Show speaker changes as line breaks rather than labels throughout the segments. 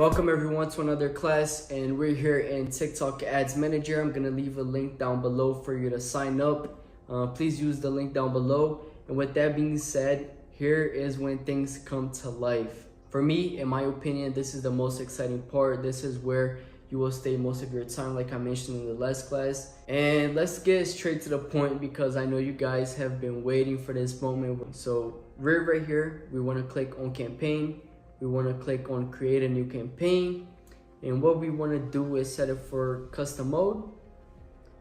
Welcome everyone to another class, and we're here in TikTok Ads Manager. I'm gonna leave a link down below for you to sign up. Please use the link down below. And with that being said, here is when things come to life. For me, in my opinion, this is the most exciting part. This is where you will stay most of your time, like I mentioned in the last class. And let's get straight to the point because I know you guys have been waiting for this moment. So right here, we wanna click on campaign. We wanna click on create a new campaign. And what we wanna do is set it for custom mode.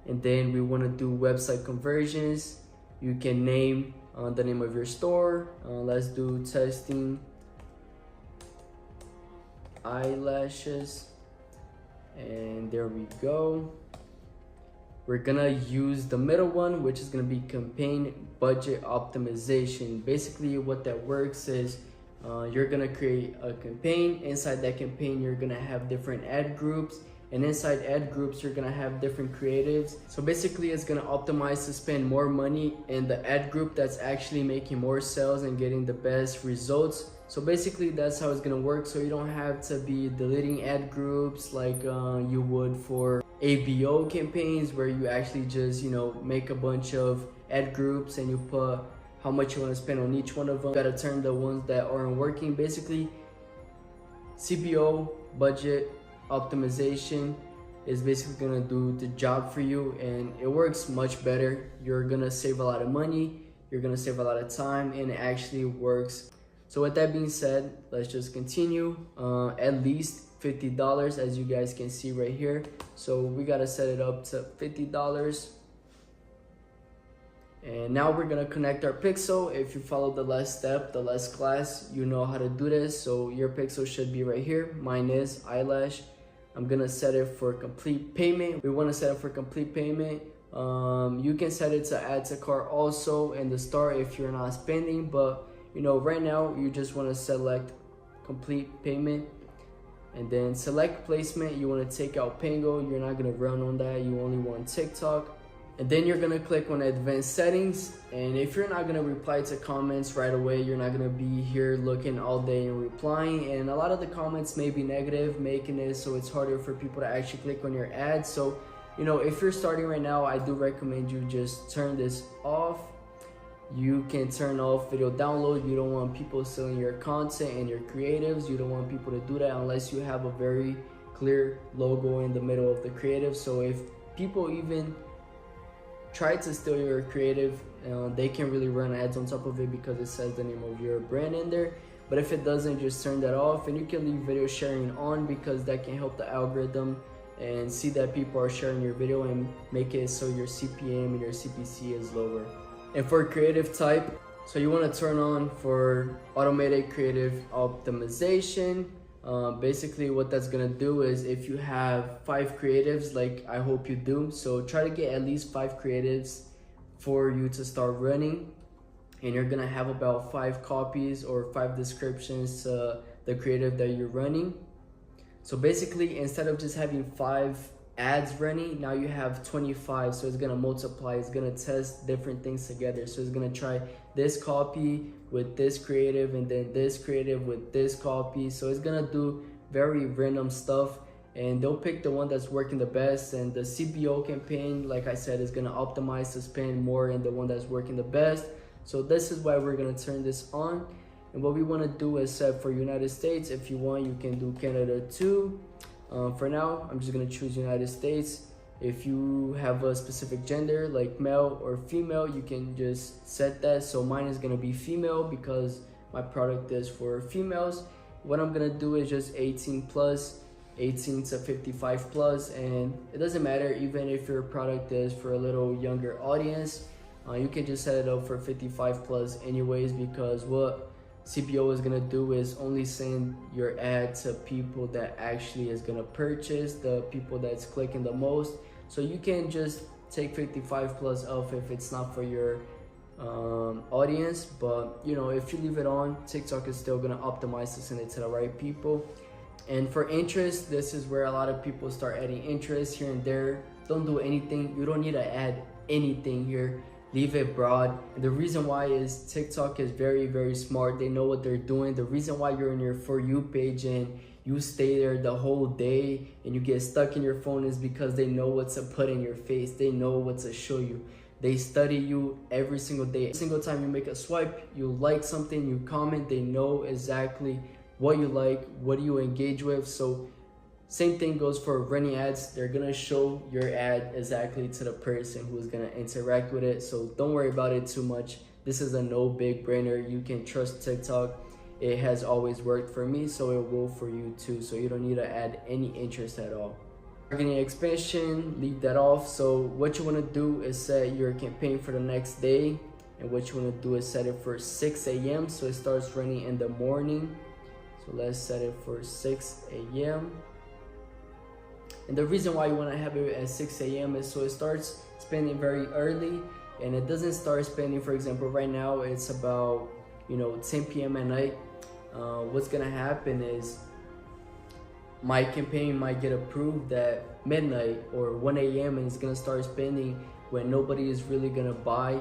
And then we wanna do website conversions. You can name the name of your store. Let's do testing eyelashes. And there we go. We're gonna use the middle one, which is gonna be campaign budget optimization. Basically what that works is you're gonna create a campaign. Inside that campaign, you're gonna have different ad groups, and inside ad groups, you're gonna have different creatives. So basically it's gonna optimize to spend more money in the ad group that's actually making more sales and getting the best results. So basically that's how it's gonna work. So you don't have to be deleting ad groups like you would for ABO campaigns, where you actually just, make a bunch of ad groups and you put how much you want to spend on each one of them. You gotta turn the ones that aren't working. Basically, CPO budget optimization is basically gonna do the job for you, and it works much better. You're gonna save a lot of money, you're gonna save a lot of time, and it actually works. So with that being said, let's just continue. At least $50, as you guys can see right here. So we gotta set it up to $50. And now we're gonna connect our pixel. If you follow the last step, the last class, you know how to do this. So your pixel should be right here. Mine is eyelash. I'm gonna set it for complete payment. We wanna set it for complete payment. You can set it to add to cart also in the start if you're not spending, but right now you just wanna select complete payment. And then select placement. You wanna take out Pango. You're not gonna run on that. You only want TikTok. And then you're gonna click on advanced settings. And if you're not gonna reply to comments right away, you're not gonna be here looking all day and replying. And a lot of the comments may be negative, making it so it's harder for people to actually click on your ads. So, if you're starting right now, I do recommend you just turn this off. You can turn off video download. You don't want people stealing your content and your creatives. You don't want people to do that unless you have a very clear logo in the middle of the creative. So if people even try to steal your creative, they can really run ads on top of it because it says the name of your brand in there. But if it doesn't, just turn that off. And you can leave video sharing on because that can help the algorithm and see that people are sharing your video and make it so your CPM and your CPC is lower. And for creative type, so you want to turn on for automated creative optimization. Basically what that's gonna do is if you have 5 creatives, like I hope you do, so try to get at least 5 creatives for you to start running, and you're gonna have about 5 copies or 5 descriptions to the creative that you're running. So basically instead of just having 5 ads running, now you have 25. So it's gonna multiply, it's gonna test different things together. So it's gonna try this copy with this creative and then this creative with this copy. So it's gonna do very random stuff, and they'll pick the one that's working the best. And the CPO campaign, like I said, is gonna optimize to spend more in the one that's working the best. So this is why we're gonna turn this on. And what we wanna do is set for United States. If you want, you can do Canada too. For now, I'm just gonna choose United States. If you have a specific gender, like male or female, you can just set that. So mine is gonna be female because my product is for females. What I'm gonna do is just 18 plus, 18 to 55 plus, and it doesn't matter even if your product is for a little younger audience. You can just set it up for 55 plus anyways, because what CPO is gonna do is only send your ad to people that actually is gonna purchase, the people that's clicking the most. So you can just take 55 plus off if it's not for your audience. But if you leave it on, TikTok is still gonna optimize to send it to the right people. And for interest, this is where a lot of people start adding interest here and there. Don't do anything. You don't need to add anything here. leave it broad. And the reason why is TikTok is very, very smart. They know what they're doing. The reason why you're in your For You page and you stay there the whole day and you get stuck in your phone is because they know what to put in your face. They know what to show you. They study you every single day. Every single time you make a swipe, you like something, you comment, they know exactly what you like, what do you engage with. So same thing goes for running ads. They're gonna show your ad exactly to the person who's gonna interact with it. So don't worry about it too much. This is a no big brainer. You can trust TikTok. It has always worked for me, so it will for you too. So you don't need to add any interest at all. Targeting expansion, leave that off. So what you want to do is set your campaign for the next day, and what you want to do is set it for 6 a.m. so it starts running in the morning. So let's set it for 6 a.m. and the reason why you want to have it at 6 a.m. is so it starts spending very early, and it doesn't start spending, for example, right now it's about 10 p.m. at night. What's gonna happen is my campaign might get approved at midnight or 1 a.m. and it's gonna start spending when nobody is really gonna buy,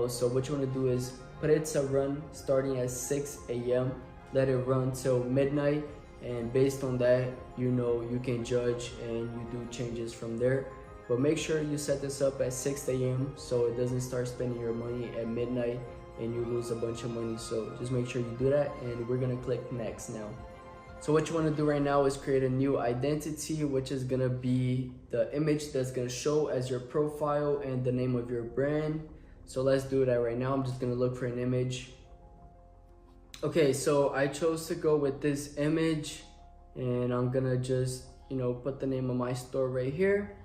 So what you wanna do is put it to run starting at 6 a.m. Let it run till midnight, and based on that, you can judge and you do changes from there. But make sure you set this up at 6 a.m. so it doesn't start spending your money at midnight and you lose a bunch of money. So just make sure you do that, and we're gonna click next now. So what you want to do right now is create a new identity, which is gonna be the image that's gonna show as your profile and the name of your brand. So let's do that right now. I'm just gonna look for an image. Okay, so I chose to go with this image, and I'm gonna just put the name of my store right here,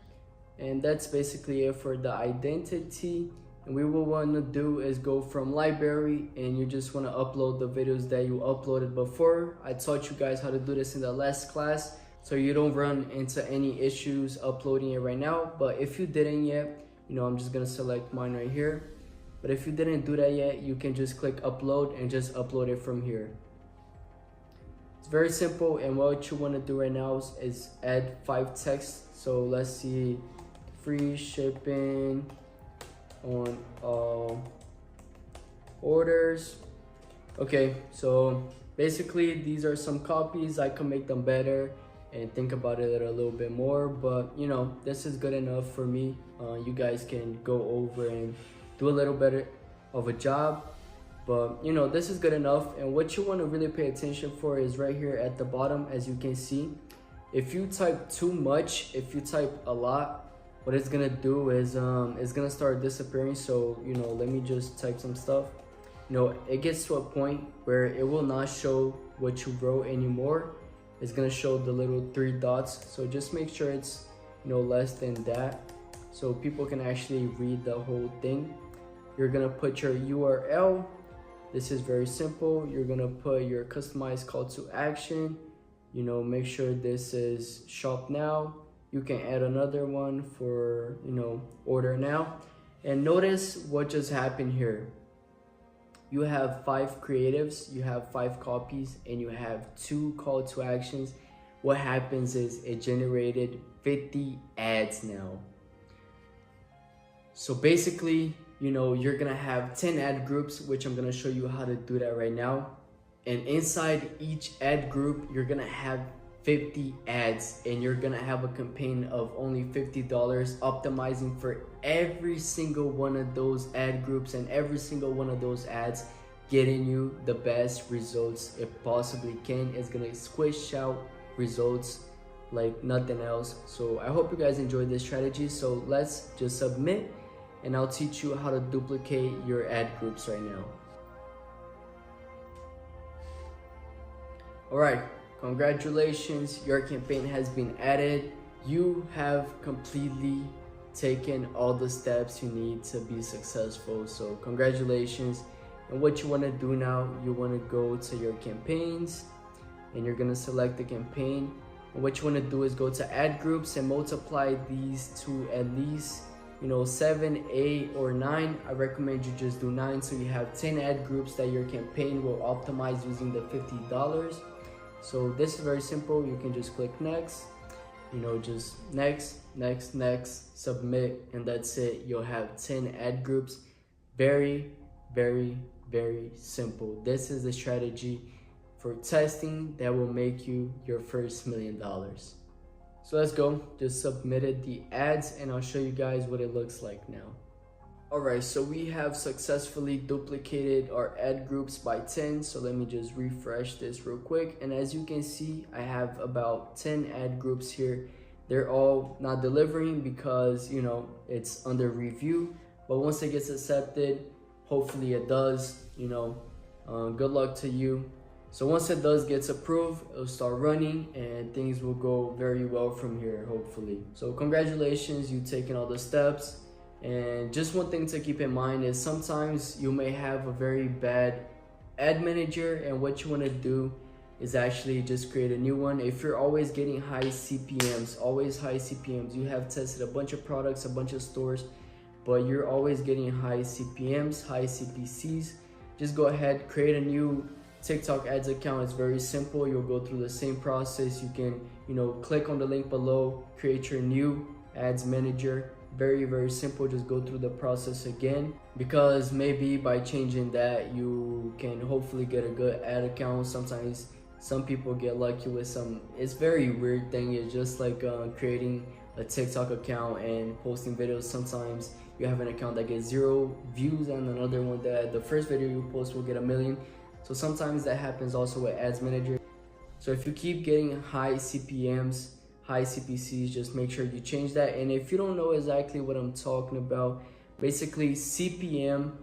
and that's basically it for the identity. And what we want to do is go from library, and you just want to upload the videos that you uploaded before. I taught you guys how to do this in the last class, so you don't run into any issues uploading it right now. But if you didn't yet, I'm just gonna select mine right here. But if you didn't do that yet, you can just click upload and just upload it from here. It's very simple, and what you want to do right now is add 5 texts. So let's see, free shipping on all orders. Okay, so basically these are some copies. I can make them better and think about it a little bit more, but this is good enough for me. You guys can go over and do a little better of a job, but this is good enough. And what you want to really pay attention for is right here at the bottom. As you can see, if you type too much, if you type a lot, what it's gonna do is it's gonna start disappearing. So let me just type some stuff. It gets to a point where it will not show what you wrote anymore. It's gonna show the little 3 dots. So just make sure it's less than that, so people can actually read the whole thing. You're gonna put your URL. This is very simple. You're gonna put your customized call to action. Make sure this is shop now. You can add another one for, order now. And notice what just happened here. You have 5 creatives, you have 5 copies, and you have 2 call to actions. What happens is it generated 50 ads now. So basically, you're gonna have 10 ad groups, which I'm gonna show you how to do that right now. And inside each ad group, you're gonna have 50 ads, and you're gonna have a campaign of only $50, optimizing for every single one of those ad groups and every single one of those ads, getting you the best results it possibly can. It's gonna squish out results like nothing else. So I hope you guys enjoyed this strategy. So let's just submit, and I'll teach you how to duplicate your ad groups right now. All right. Congratulations, your campaign has been added. You have completely taken all the steps you need to be successful. So congratulations. And what you want to do now, you want to go to your campaigns, and you're going to select the campaign. And what you want to do is go to ad groups and multiply these to at least 7, 8, or 9. I recommend you just do 9, so you have 10 ad groups that your campaign will optimize using the $50. So this is very simple. You can just click next, just next, submit, and that's it. You'll have 10 ad groups. Very, very, very simple. This is the strategy for testing that will make you your first $1 million. So let's go. Just submitted the ads and I'll show you guys what it looks like now. Alright, so we have successfully duplicated our ad groups by 10. So let me just refresh this real quick. And as you can see, I have about 10 ad groups here. They're all not delivering because, you know, it's under review. But once it gets accepted, hopefully it does, you know, good luck to you. So once it does gets approved, it'll start running and things will go very well from here, hopefully. So congratulations, you've taken all the steps. And just one thing to keep in mind is sometimes you may have a very bad ad manager, and what you want to do is actually just create a new one. If you're always getting high CPMs, you have tested a bunch of products, a bunch of stores, but you're always getting high CPMs, high CPCs, just go ahead, create a new TikTok ads account. It's very simple. You'll go through the same process. You can, you know, click on the link below, create your new ads manager. Very simple. Just go through the process again, because maybe by changing that you can hopefully get a good ad account. Sometimes some people get lucky with some, it's very weird thing. It's just like creating a TikTok account and posting videos. Sometimes you have an account that gets 0 views and another one that the first video you post will get 1 million. So sometimes that happens also with ads manager. So if you keep getting high CPMs, high CPCs, just make sure you change that. And if you don't know exactly what I'm talking about, basically CPM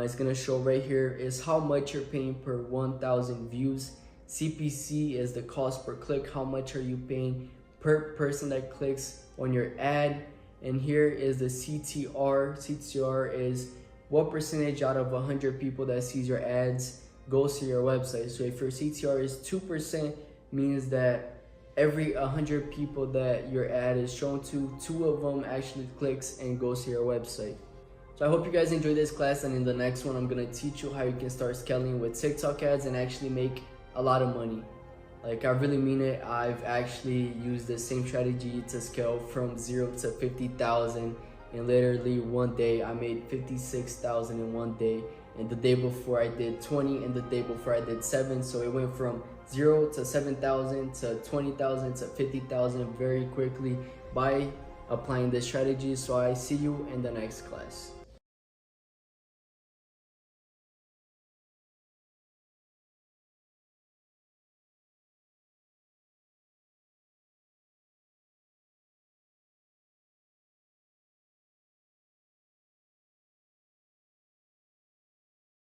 is gonna show right here is how much you're paying per 1,000 views. CPC is the cost per click. How much are you paying per person that clicks on your ad? And here is the CTR. CTR is what percentage out of 100 people that sees your ads goes to your website. So if your CTR is 2%, means that every 100 people that your ad is shown to, 2 of them actually clicks and goes to your website. So I hope you guys enjoyed this class, and in the next one I'm gonna teach you how you can start scaling with TikTok ads and actually make a lot of money. Like, I really mean it. I've actually used the same strategy to scale from 0 to 50,000 in literally one day. I made 56,000 in one day, and the day before I did 20, and the day before I did 7. So it went from 0 to 7,000 to 20,000 to 50,000 very quickly by applying this strategy. So I see you in the next class.